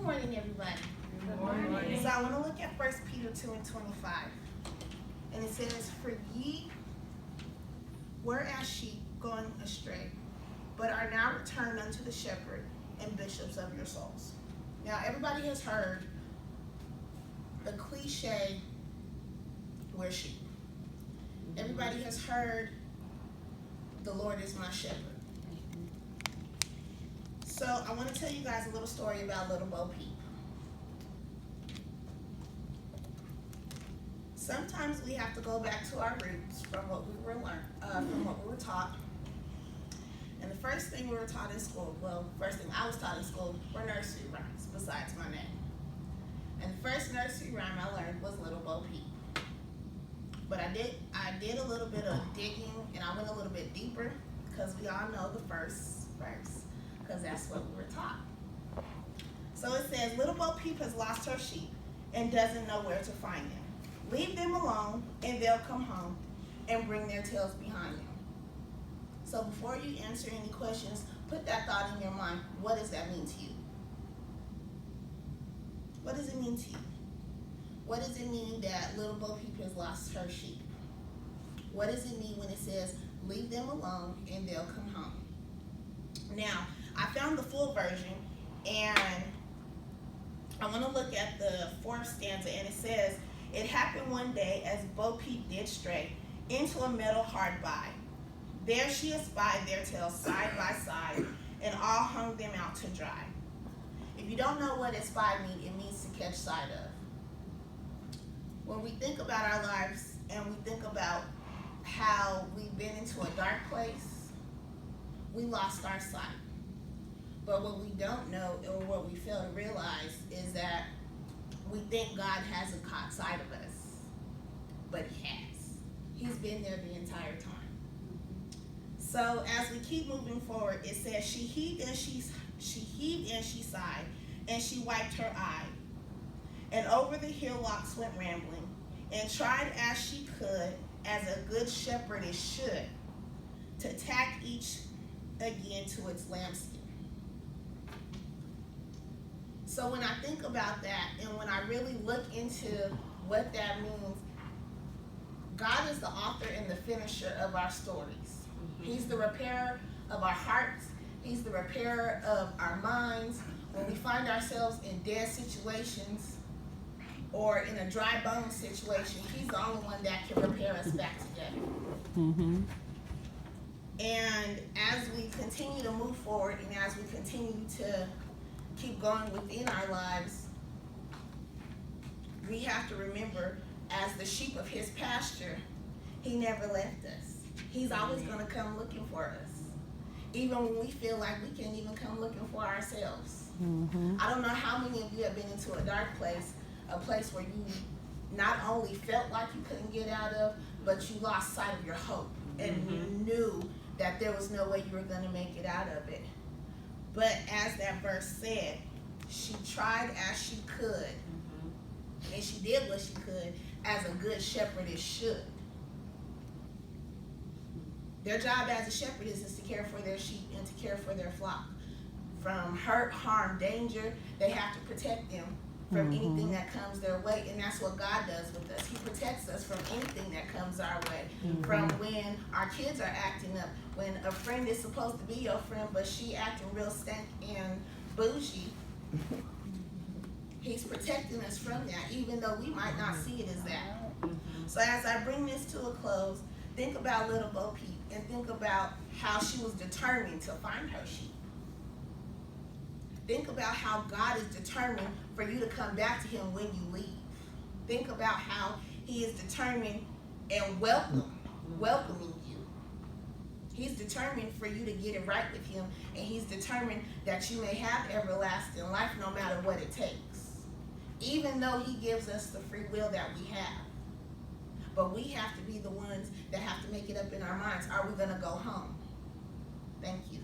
morning, everybody. Good morning. So I want to look at 1 Peter 2:25. And it says, "For ye were as sheep going astray, but are now returned unto the shepherd and bishops of your souls." Now, everybody has heard the cliche, we're sheep. Everybody has heard, the Lord is my shepherd. So I want to tell you guys a little story about Little Bo Peep. Sometimes we have to go back to our roots from what we were taught. And the first thing we were taught in school, first thing I was taught in school were nursery rhymes, besides my name. And the first nursery rhyme I learned was Little Bo Peep. But I did a little bit of digging, and I went a little bit deeper, because we all know the first verse, because that's what we were taught. So it says, "Little Bo Peep has lost her sheep and doesn't know where to find them. Leave them alone, and they'll come home and bring their tails behind them." So before you answer any questions, put that thought in your mind. What does that mean to you? What does it mean to you? What does it mean that Little Bo Peep has lost her sheep? What does it mean when it says, "Leave them alone, and they'll come home"? Now, I found the full version, and I want to look at the 4th stanza, and it says, "It happened one day as Bo Peep did stray into a meadow hard by. There she espied their tails side by side, and all hung them out to dry." If you don't know what espy means, it means to catch sight of. When we think about our lives and we think about how we've been into a dark place, we lost our sight. But what we don't know, or what we fail to realize, is that we think God hasn't caught sight of us, but He has. He's been there the entire time. So as we keep moving forward, it says, she heaved and she sighed, and she wiped her eye, and over the hillocks went rambling, and tried as she could, as a good shepherdess should, to tack each again to its lambskin. So when I think about that, and when I really look into what that means, God is the author and the finisher of our stories. He's the repairer of our hearts. He's the repairer of our minds. When we find ourselves in dead situations or in a dry bone situation, He's the only one that can repair us back together. And as we continue to move forward, and as we continue to keep going within our lives, we have to remember, as the sheep of His pasture, He never left us. He's always going to come looking for us, even when we feel like we can't even come looking for ourselves. I don't know how many of you have been into a dark place, a place where you not only felt like you couldn't get out of, but you lost sight of your hope, and you knew that there was no way you were going to make it out of it. But as that verse said, she tried as she could, and she did what she could, as a good shepherdess should. Their job as a shepherdess is to care for their sheep and to care for their flock. From hurt, harm, danger, they have to protect them from anything that comes their way, and that's what God does with us. He protects us from anything that comes our way. From when our kids are acting up, when a friend is supposed to be your friend, but she acting real stank and bougie. He's protecting us from that, even though we might not see it as that. So as I bring this to a close, think about Little Bo Peep, and think about how she was determined to find her sheep. Think about how God is determined for you to come back to Him when you leave. Think about how He is determined and welcoming you. He's determined for you to get it right with Him, and He's determined that you may have everlasting life no matter what it takes. Even though He gives us the free will that we have. But we have to be the ones that have to make it up in our minds. Are we going to go home? Thank you.